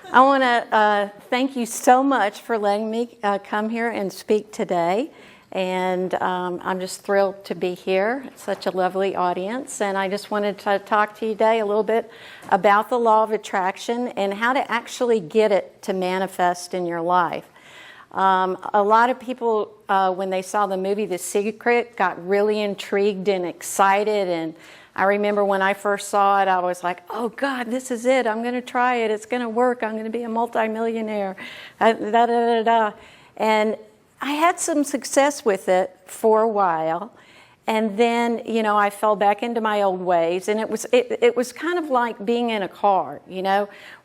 I want to thank you so much for letting me come here and speak today. And I'm just thrilled to be here. It's such a lovely audience. And I just wanted to talk to you today a little bit about the law of attraction and how to actually get it to manifest in your life. A lot of people, when they saw the movie The Secret, got really intrigued and excited. And I remember when I first saw it, I was like, oh God, this is it. I'm going to try it. It's going to work. I'm going to be a multimillionaire. And I had some success with it for a while. And then, I fell back into my old ways. And it was kind of like being in a car,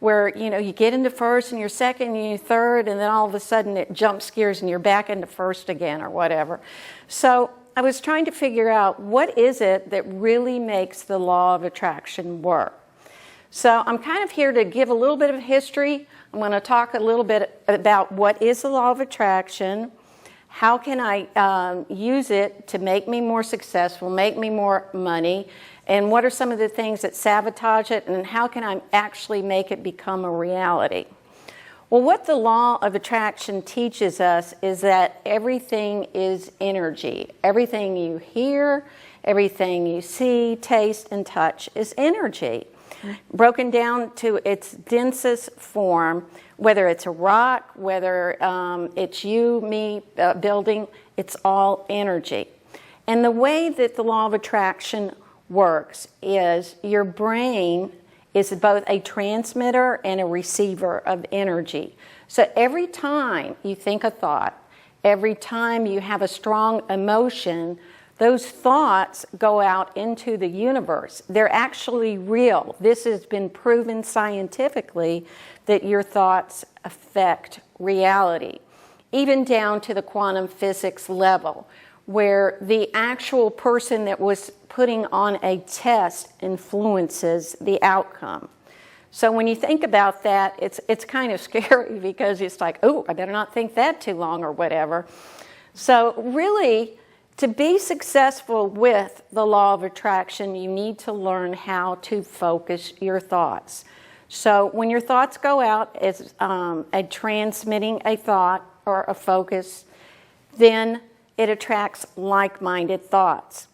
where, you get into first and you're second and you're third, and then all of a sudden it jumps gears and you're back into first again or whatever. So I was trying to figure out what is it that really makes the law of attraction work. So I'm kind of here to give a little bit of history. I'm going to talk a little bit about what is the law of attraction. How can I use it to make me more successful, make me more money, and what are some of the things that sabotage it, and how can I actually make it become a reality? Well, what the law of attraction teaches us is that everything is energy. Everything you hear, everything you see, taste, and touch is energy. Broken down to its densest form, whether it's a rock, whether it's you, me, building, it's all energy. And the way that the law of attraction works is your brain is both a transmitter and a receiver of energy. So every time you think a thought, every time you have a strong emotion, those thoughts go out into the universe. They're actually real. This has been proven scientifically that your thoughts affect reality, even down to the quantum physics level, where the actual person that was putting on a test influences the outcome. So when you think about that, it's kind of scary because it's like, oh, I better not think that too long or whatever. So really, to be successful with the law of attraction, you need to learn how to focus your thoughts. So when your thoughts go out as transmitting a thought or a focus, then it attracts like-minded thoughts.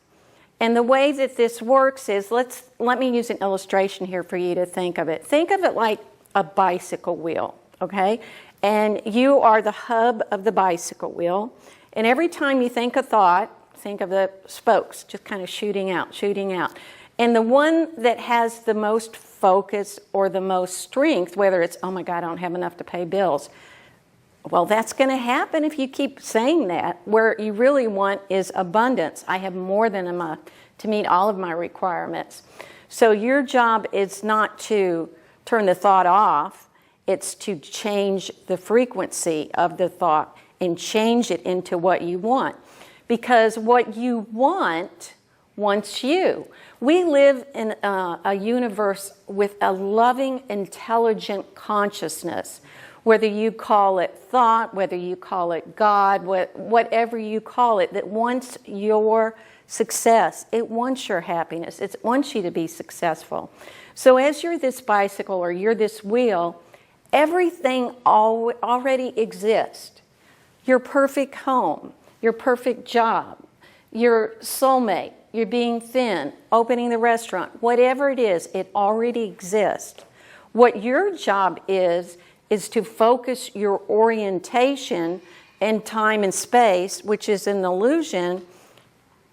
And the way that this works is, let me use an illustration here for you to think of it. Think of it like a bicycle wheel, okay? And you are the hub of the bicycle wheel. And every time you think a thought, think of the spokes just kind of shooting out, shooting out. And the one that has the most focus or the most strength, whether it's, oh my God, I don't have enough to pay bills. Well, that's going to happen if you keep saying that. Where you really want is abundance. I have more than enough to meet all of my requirements. So your job is not to turn the thought off. It's to change the frequency of the thought and change it into what you want. Because what you want wants you. We live in a universe with a loving, intelligent consciousness. Whether you call it thought, whether you call it God, whatever you call it, that wants your success. It wants your happiness. It wants you to be successful. So as you're this bicycle or you're this wheel, everything already exists. Your perfect home, your perfect job, your soulmate, you're being thin, opening the restaurant, whatever it is, it already exists. What your job is to focus your orientation in time and space, which is an illusion,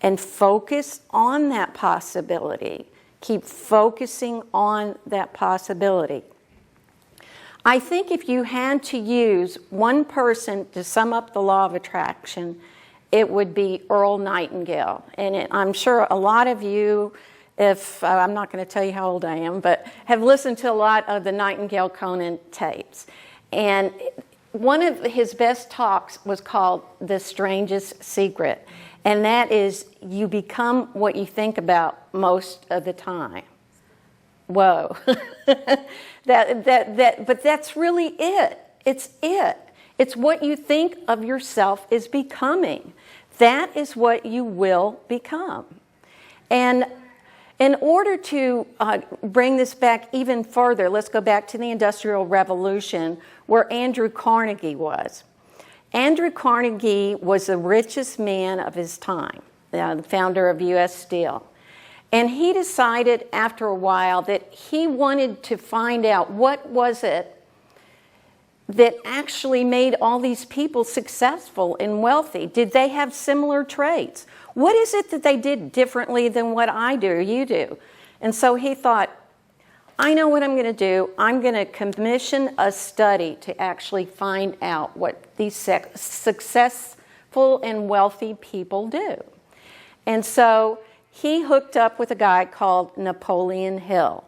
and focus on that possibility. Keep focusing on that possibility. I think if you had to use one person to sum up the law of attraction, it would be Earl Nightingale. And I'm sure a lot of you, I'm not going to tell you how old I am, but have listened to a lot of the Nightingale Conan tapes. And one of his best talks was called The Strangest Secret. And that is, you become what you think about most of the time. Whoa. But that's really it. It's it. It's what you think of yourself is becoming. That is what you will become. And In order to bring this back even further, let's go back to the Industrial Revolution, where Andrew Carnegie was. Andrew Carnegie was the richest man of his time, the founder of U.S. Steel. And he decided after a while that he wanted to find out what was it that actually made all these people successful and wealthy. Did they have similar traits? What is it that they did differently than what I do or you do? And so he thought, I know what I'm going to do. I'm going to commission a study to actually find out what these successful and wealthy people do. And so he hooked up with a guy called Napoleon Hill.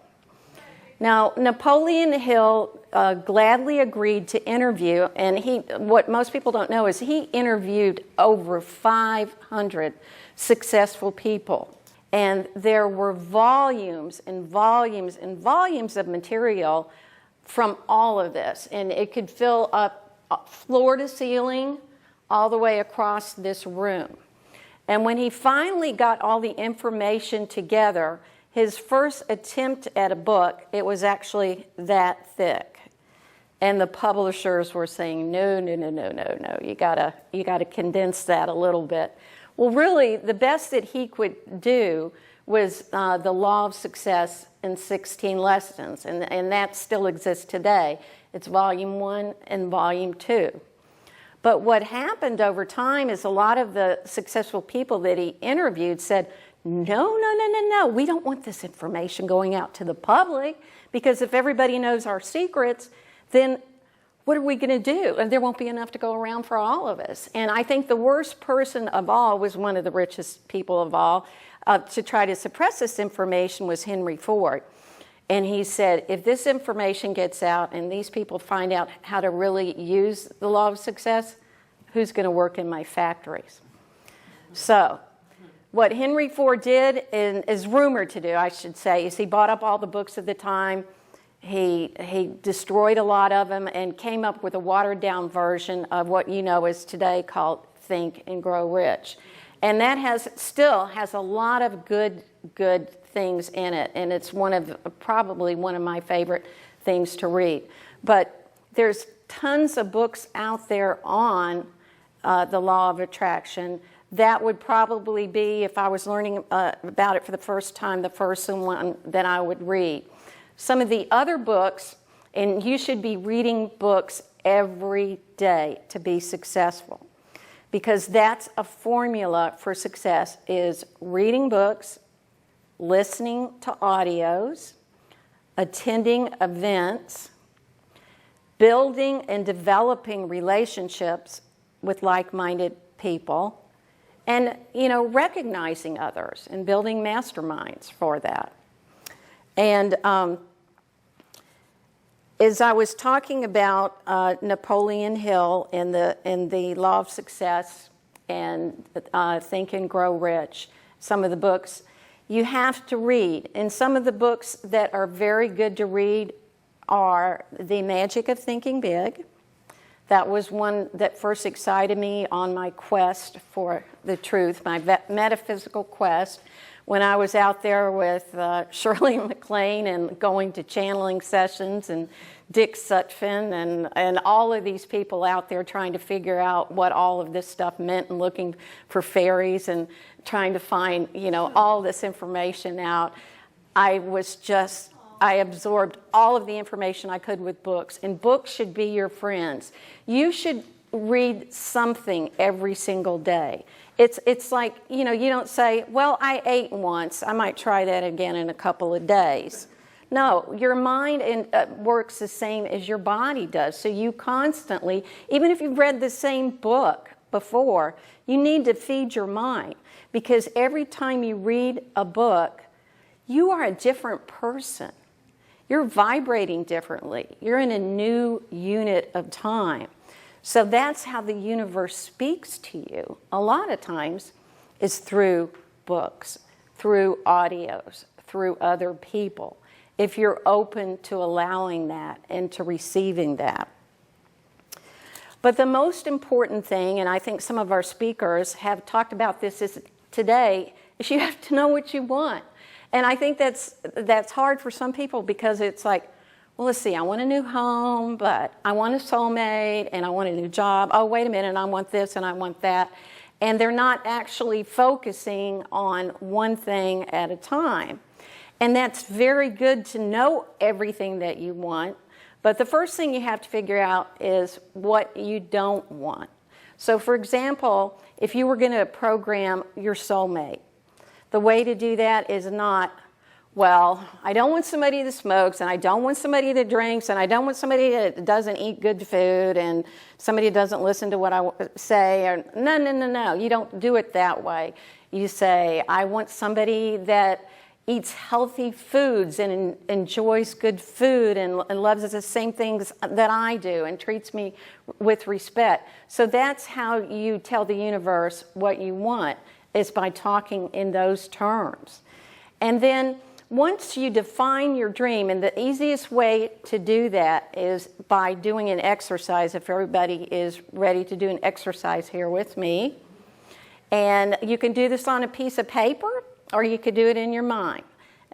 Now, Napoleon Hill gladly agreed to interview, and what most people don't know is he interviewed over 500 successful people. And there were volumes and volumes and volumes of material from all of this. And it could fill up floor to ceiling all the way across this room. And when he finally got all the information together, his first attempt at a book, it was actually that thick. And the publishers were saying, no, you gotta condense that a little bit. Well, really, the best that he could do was the Law of Success in 16 lessons, and that still exists today. It's volume 1 and volume 2. But what happened over time is a lot of the successful people that he interviewed said, no, we don't want this information going out to the public, because if everybody knows our secrets, then what are we going to do? And there won't be enough to go around for all of us. And I think the worst person of all was one of the richest people of all to try to suppress this information was Henry Ford. And he said, if this information gets out and these people find out how to really use the law of success, who's going to work in my factories? So what Henry Ford did, and is rumored to do, I should say, is he bought up all the books of the time. He destroyed a lot of them and came up with a watered-down version of what you know is today called Think and Grow Rich. And that still has a lot of good things in it, and it's probably one of my favorite things to read. But there's tons of books out there on the law of attraction. That would probably be, if I was learning about it for the first time, the first one that I would read. Some of the other books, and you should be reading books every day to be successful, because that's a formula for success, is reading books, listening to audios, attending events, building and developing relationships with like-minded people, and recognizing others and building masterminds for that. And as I was talking about Napoleon Hill and the Law of Success and Think and Grow Rich, some of the books you have to read. And some of the books that are very good to read are The Magic of Thinking Big. That was one that first excited me on my quest for the truth, my metaphysical quest, when I was out there with Shirley MacLaine and going to channeling sessions, and Dick Sutphin and all of these people out there trying to figure out what all of this stuff meant and looking for fairies and trying to find, all this information out. I absorbed all of the information I could with books, and books should be your friends. You should read something every single day. It's like, you don't say, well, I ate once, I might try that again in a couple of days. No, your mind works the same as your body does. So you constantly, even if you've read the same book before, you need to feed your mind, because every time you read a book, you are a different person. You're vibrating differently. You're in a new unit of time. So that's how the universe speaks to you. A lot of times is through books, through audios, through other people, if you're open to allowing that and to receiving that. But the most important thing, and I think some of our speakers have talked about this today, is you have to know what you want. And I think that's hard for some people because it's like, well, let's see, I want a new home, but I want a soulmate, and I want a new job. Oh, wait a minute, and I want this, and I want that. And they're not actually focusing on one thing at a time. And that's very good to know everything that you want. But the first thing you have to figure out is what you don't want. So, for example, if you were going to program your soulmate, the way to do that is not, well, I don't want somebody that smokes, and I don't want somebody that drinks, and I don't want somebody that doesn't eat good food, and somebody that doesn't listen to what I say. Or, no. You don't do it that way. You say, I want somebody that eats healthy foods and enjoys good food and loves the same things that I do and treats me with respect. So that's how you tell the universe what you want, is by talking in those terms. And then once you define your dream, and the easiest way to do that is by doing an exercise, if everybody is ready to do an exercise here with me. And you can do this on a piece of paper, or you could do it in your mind,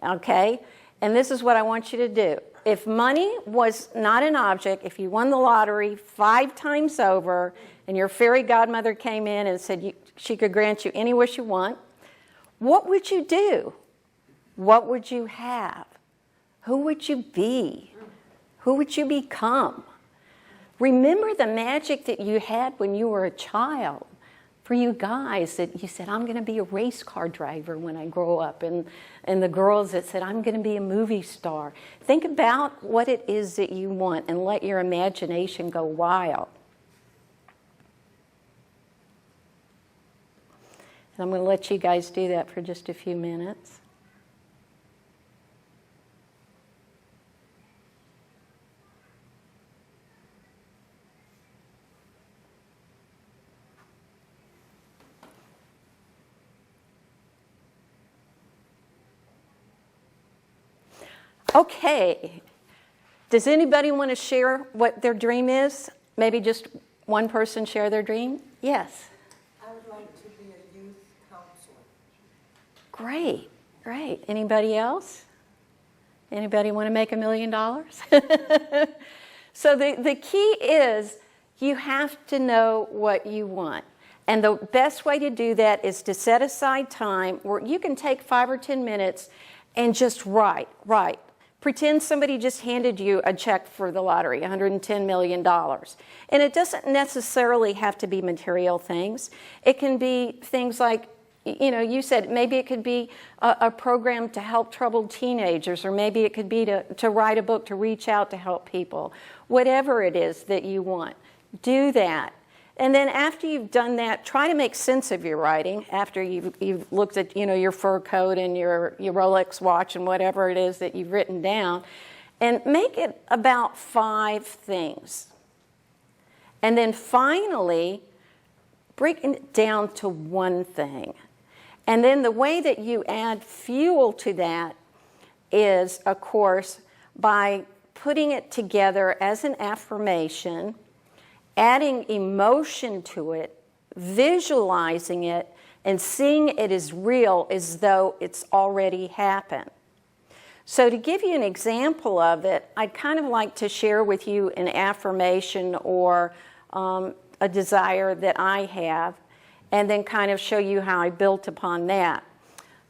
okay? And this is what I want you to do. If money was not an object, if you won the lottery 5 times over, and your fairy godmother came in and said she could grant you any wish you want, what would you do? What would you have? Who would you be? Who would you become? Remember the magic that you had when you were a child. For you guys that you said, I'm going to be a race car driver when I grow up, and the girls that said, I'm going to be a movie star. Think about what it is that you want and let your imagination go wild. And I'm going to let you guys do that for just a few minutes. Okay, does anybody want to share what their dream is? Maybe just one person share their dream? Yes. I would like to be a youth counselor. Great, great. Anybody else? Anybody want to make $1 million? So the key is you have to know what you want. And the best way to do that is to set aside time where you can take 5 or 10 minutes and just write. Pretend somebody just handed you a check for the lottery, $110 million. And it doesn't necessarily have to be material things. It can be things like, you know, you said maybe it could be a program to help troubled teenagers, or maybe it could be to write a book to reach out to help people. Whatever it is that you want, do that. And then after you've done that, try to make sense of your writing after you've looked at, you know, your fur coat and your Rolex watch and whatever it is that you've written down, and make it about 5 things. And then finally, break it down to one thing. And then the way that you add fuel to that is, of course, by putting it together as an affirmation, adding emotion to it, visualizing it, and seeing it as real as though it's already happened. So to give you an example of it, I'd kind of like to share with you an affirmation or a desire that I have, and then kind of show you how I built upon that.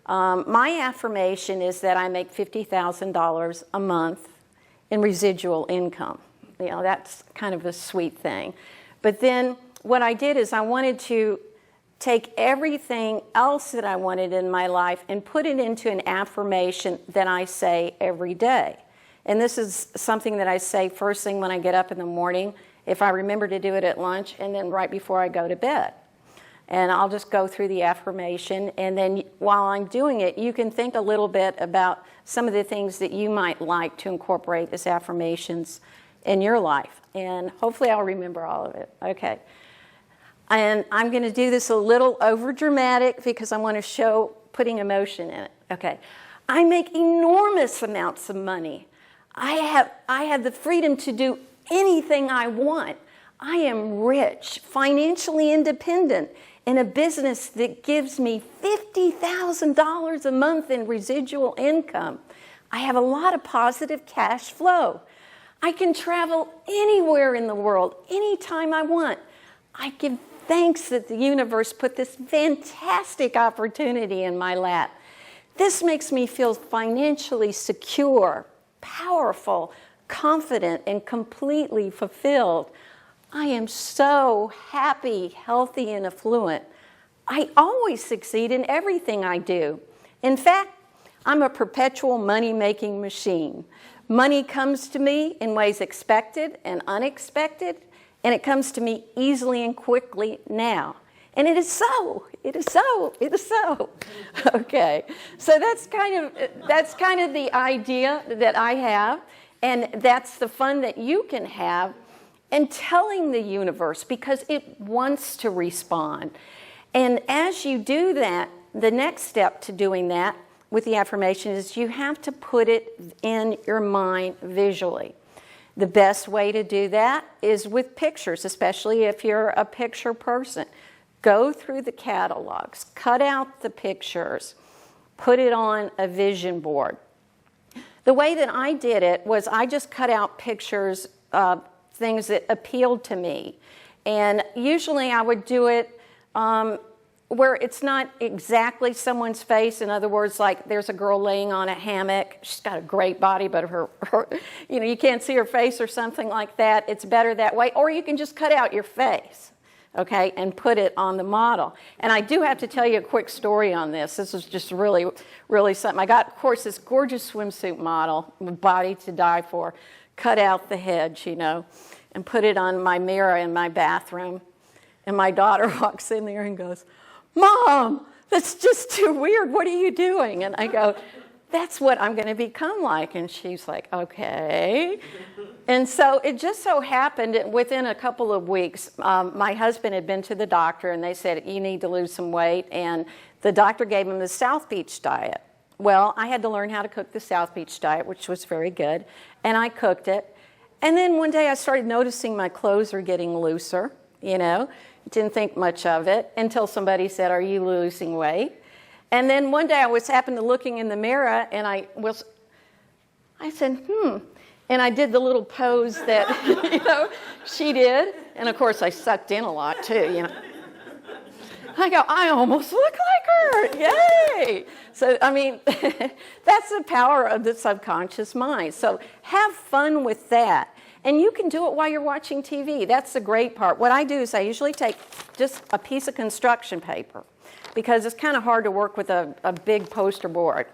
My affirmation is that I make $50,000 a month in residual income. You know, that's kind of a sweet thing. But then what I did is I wanted to take everything else that I wanted in my life and put it into an affirmation that I say every day. And this is something that I say first thing when I get up in the morning, if I remember to do it at lunch, and then right before I go to bed. And I'll just go through the affirmation, and then while I'm doing it, you can think a little bit about some of the things that you might like to incorporate as affirmations in your life. And hopefully I'll remember all of it. Okay. And I'm going to do this a little over dramatic because I want to show putting emotion in it. Okay. I make enormous amounts of money. I have the freedom to do anything I want. I am rich, financially independent, in a business that gives me $50,000 a month in residual income. I have a lot of positive cash flow. I can travel anywhere in the world, anytime I want. I give thanks that the universe put this fantastic opportunity in my lap. This makes me feel financially secure, powerful, confident, and completely fulfilled. I am so happy, healthy, and affluent. I always succeed in everything I do. In fact, I'm a perpetual money-making machine. Money comes to me in ways expected and unexpected, and it comes to me easily and quickly now. And it is so, it is so, it is so. Okay, so that's kind of the idea that I have, and that's the fun that you can have in telling the universe, because it wants to respond. And as you do that, the next step to doing that with the affirmation is you have to put it in your mind visually. The best way to do that is with pictures, especially if you're a picture person. Go through the catalogs, cut out the pictures, put it on a vision board. The way that I did it was I just cut out pictures, things that appealed to me. And usually I would do it where it's not exactly someone's face. In other words, like there's a girl laying on a hammock. She's got a great body, but her you can't see her face or something like that. It's better that way. Or you can just cut out your face, okay, and put it on the model. And I do have to tell you a quick story on this. This was just really, really something. I got, of course, this gorgeous swimsuit model, body to die for, cut out the head, and put it on my mirror in my bathroom. And my daughter walks in there and goes, "Mom, that's just too weird. What are you doing?" And I go, "That's what I'm going to become like." And she's like, "Okay." And so it just so happened that within a couple of weeks, my husband had been to the doctor, and they said, "You need to lose some weight." And the doctor gave him the South Beach diet. Well, I had to learn how to cook the South Beach diet, which was very good. And I cooked it. And then one day I started noticing my clothes were getting looser, Didn't think much of it until somebody said, "Are you losing weight?" And then one day I happened to looking in the mirror, and I said, And I did the little pose that, she did. And of course I sucked in a lot too, I go, "I almost look like her, yay!" So, that's the power of the subconscious mind. So have fun with that. And you can do it while you're watching TV. That's the great part. What I do is I usually take just a piece of construction paper, because it's kind of hard to work with a big poster board.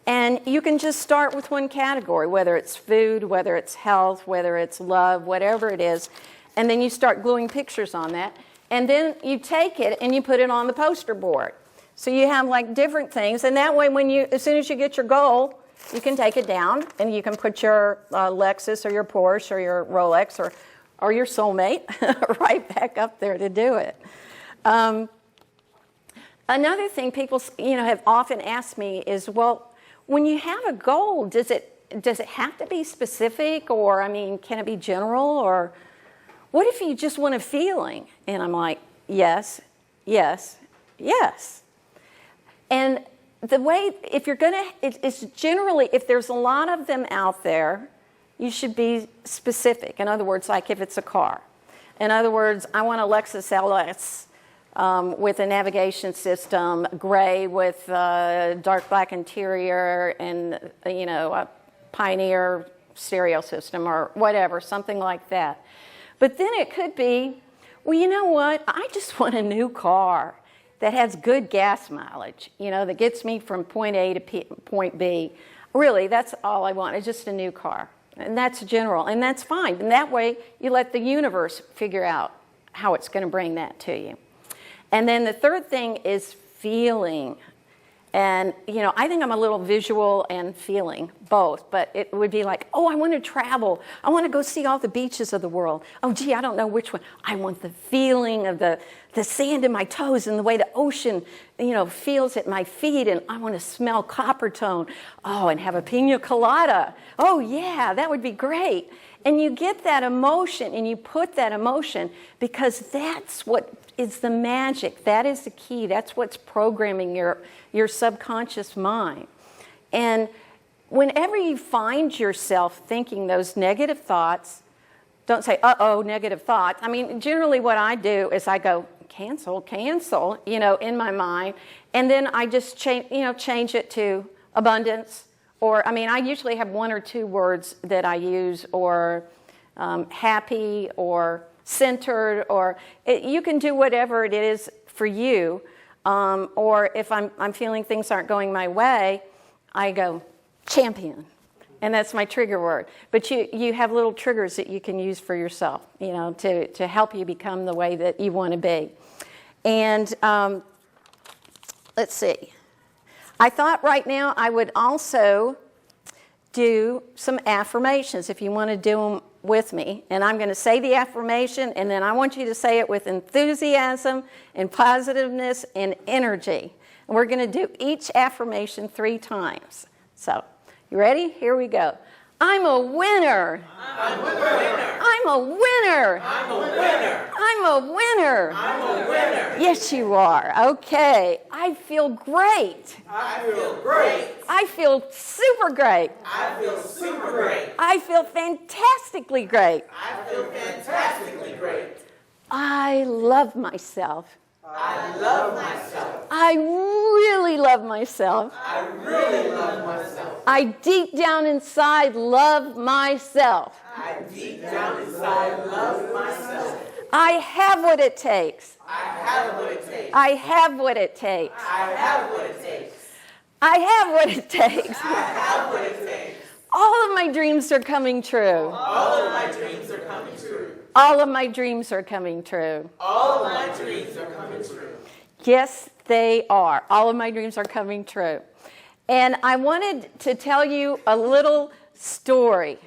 And you can just start with one category, whether it's food, whether it's health, whether it's love, whatever it is. And then you start gluing pictures on that. And then you take it and you put it on the poster board. So you have like different things. And that way, as soon as you get your goal, you can take it down and you can put your Lexus or your Porsche or your Rolex or your soulmate right back up there to do it. Another thing people have often asked me is, well, when you have a goal, does it have to be specific, or can it be general, or what if you just want a feeling? And I'm like, yes, yes, yes. And the way, it's generally, if there's a lot of them out there, you should be specific. In other words, like if it's a car. In other words, I want a Lexus LS with a navigation system, gray with dark black interior and, a Pioneer stereo system or whatever, something like that. But then it could be, well, you know what? I just want a new car that has good gas mileage, that gets me from point A to point B. Really, that's all I want, is just a new car. And that's general, and that's fine. And that way, you let the universe figure out how it's going to bring that to you. And then the third thing is feeling. And, I think I'm a little visual and feeling, both. But it would be like, oh, I want to travel. I want to go see all the beaches of the world. Oh, gee, I don't know which one. I want the feeling of the sand in my toes and the way the ocean, feels at my feet. And I want to smell copper tone. Oh, and have a pina colada. Oh, yeah, that would be great. And you get that emotion and you put that emotion because that's what is the magic. That is the key. That's what's programming your subconscious mind. And whenever you find yourself thinking those negative thoughts, don't say, uh-oh, negative thoughts. I mean, generally what I do is I go, cancel, in my mind. And then I just change it to abundance. Or, I usually have one or two words that I use, or happy, or centered, or you can do whatever it is for you. Or if I'm feeling things aren't going my way, I go, champion. And that's my trigger word. But you have little triggers that you can use for yourself, to help you become the way that you want to be. And let's see. I thought right now I would also do some affirmations if you want to do them with me. And I'm going to say the affirmation, and then I want you to say it with enthusiasm and positiveness and energy. And we're going to do each affirmation 3 times. So, you ready? Here we go. I'm a winner. I'm a winner. I'm a winner. I'm a winner. I'm a winner. I'm a winner. Yes, you are. Okay. I feel great. I feel great. I feel super great. I feel super great. I feel fantastically great. I feel fantastically great. I love myself. I love myself. I really love myself. I really love myself. I deep down inside love myself. I deep down inside love myself. I have what it takes. I have what it takes. I have what it takes. I have what it takes. I have what it takes. I have what it takes. All of my dreams are coming true. All of my dreams are coming true. All of my dreams are coming true. All of my dreams are coming true. Yes, they are. All of my dreams are coming true. And I wanted to tell you a little story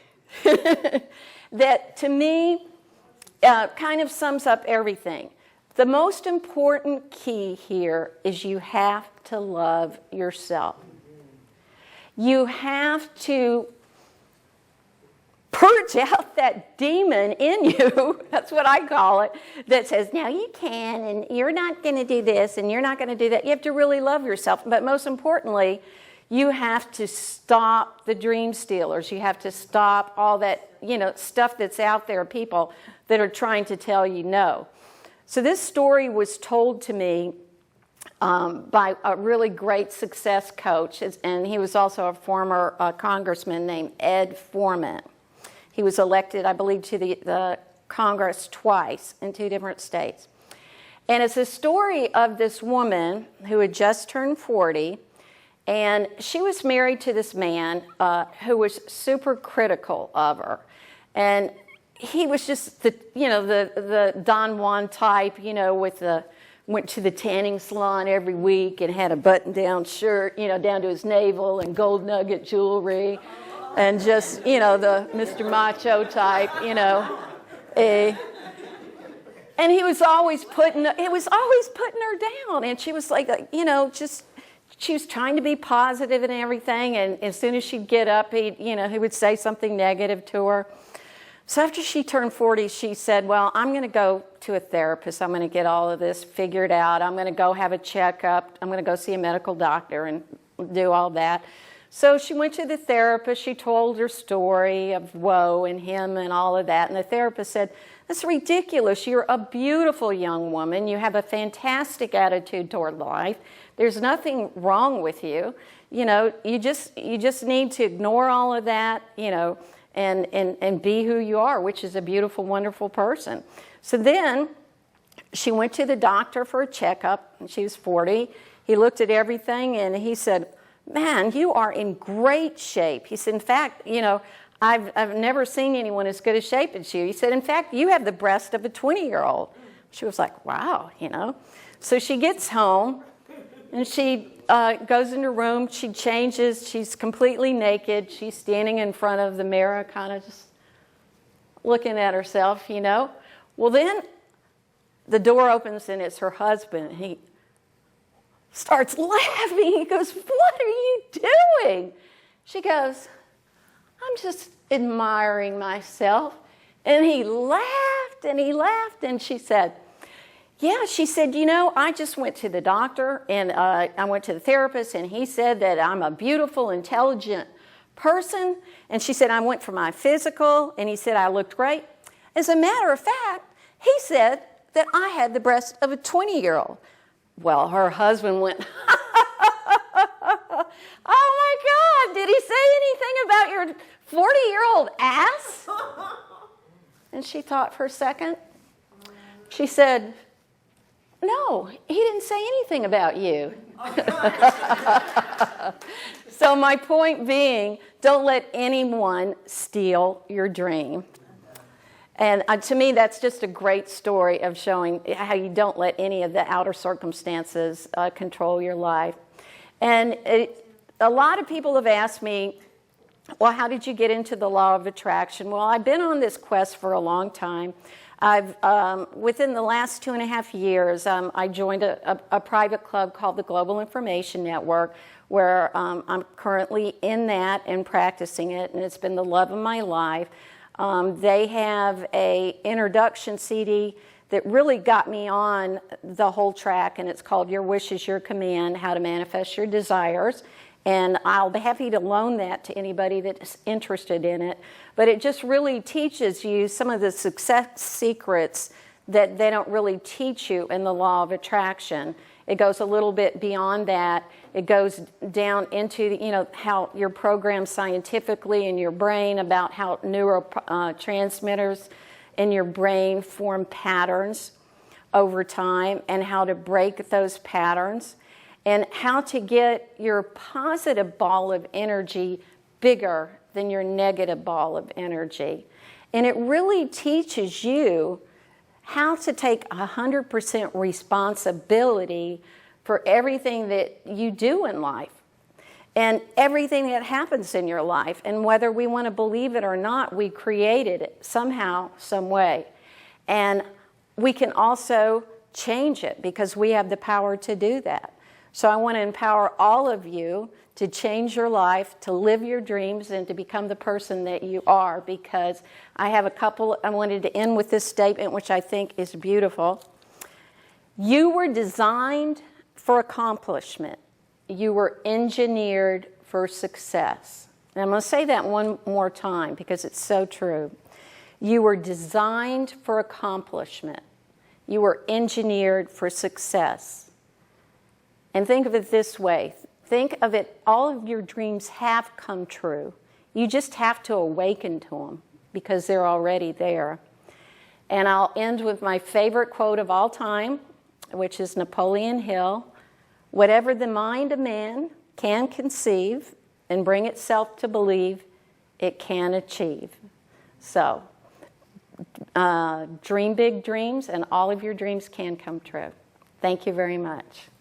that to me kind of sums up everything. The most important key here is you have to love yourself. You have to purge out that demon in you, that's what I call it, that says, no, you can, and you're not going to do this, and you're not going to do that. You have to really love yourself. But most importantly, you have to stop the dream stealers. You have to stop all that, stuff that's out there, people that are trying to tell you no. So this story was told to me by a really great success coach, and he was also a former congressman named Ed Foreman. He was elected, I believe, to the Congress twice in 2 different states. And it's a story of this woman who had just turned 40, and she was married to this man who was super critical of her. And he was just the Don Juan type, went to the tanning salon every week and had a button-down shirt, down to his navel, and gold nugget jewelry. And just, the Mr. Macho type, And he was always putting her down. And she was like, she was trying to be positive and everything. And as soon as she'd get up, he would say something negative to her. So after she turned 40, she said, well, I'm going to go to a therapist. I'm going to get all of this figured out. I'm going to go have a checkup. I'm going to go see a medical doctor and do all that. So she went to the therapist. She told her story of woe and him and all of that. And the therapist said, that's ridiculous. You're a beautiful young woman. You have a fantastic attitude toward life. There's nothing wrong with you. You just need to ignore all of that, and be who you are, which is a beautiful, wonderful person. So then she went to the doctor for a checkup. She was 40. He looked at everything and he said, man, you are in great shape. He said, in fact, I've never seen anyone as good a shape as you. He said, in fact, you have the breast of a 20-year-old. She was like, wow, So she gets home and she goes in her room. She changes. She's completely naked. She's standing in front of the mirror, kind of just looking at herself, Well, then the door opens and it's her husband. He starts laughing. He goes, what are you doing? She goes, I'm just admiring myself. And he laughed and he laughed. And she said, yeah, she said, you know, I just went to the doctor and I went to the therapist and he said that I'm a beautiful, intelligent person. And she said, I went for my physical and he said I looked great. As a matter of fact, he said that I had the breast of a 20-year-old. Well, her husband went, oh my God, did he say anything about your 40-year-old ass? And she thought for a second. She said, no, he didn't say anything about you. So my point being, don't let anyone steal your dream. And to me, that's just a great story of showing how you don't let any of the outer circumstances control your life. And a lot of people have asked me, well, how did you get into the law of attraction? Well, I've been on this quest for a long time. Within the last 2.5 years, I joined a private club called the Global Information Network, where I'm currently in that and practicing it, and it's been the love of my life. They have an introduction CD that really got me on the whole track, and it's called Your Wish is Your Command, How to Manifest Your Desires. And I'll be happy to loan that to anybody that's interested in it. But it just really teaches you some of the success secrets that they don't really teach you in the law of attraction. It goes a little bit beyond that. It goes down into, how you're programmed scientifically in your brain, about how neurotransmitters in your brain form patterns over time and how to break those patterns, and how to get your positive ball of energy bigger than your negative ball of energy. And it really teaches you how to take 100% responsibility for everything that you do in life and everything that happens in your life. And whether we want to believe it or not, we created it somehow, some way. And we can also change it because we have the power to do that. So I want to empower all of you to change your life, to live your dreams, and to become the person that you are, because I wanted to end with this statement, which I think is beautiful. You were designed for accomplishment. You were engineered for success. And I'm going to say that one more time because it's so true. You were designed for accomplishment. You were engineered for success. And think of it this way. Think of it, all of your dreams have come true. You just have to awaken to them because they're already there. And I'll end with my favorite quote of all time, which is Napoleon Hill. Whatever the mind of man can conceive and bring itself to believe, it can achieve. So, dream big dreams, and all of your dreams can come true. Thank you very much.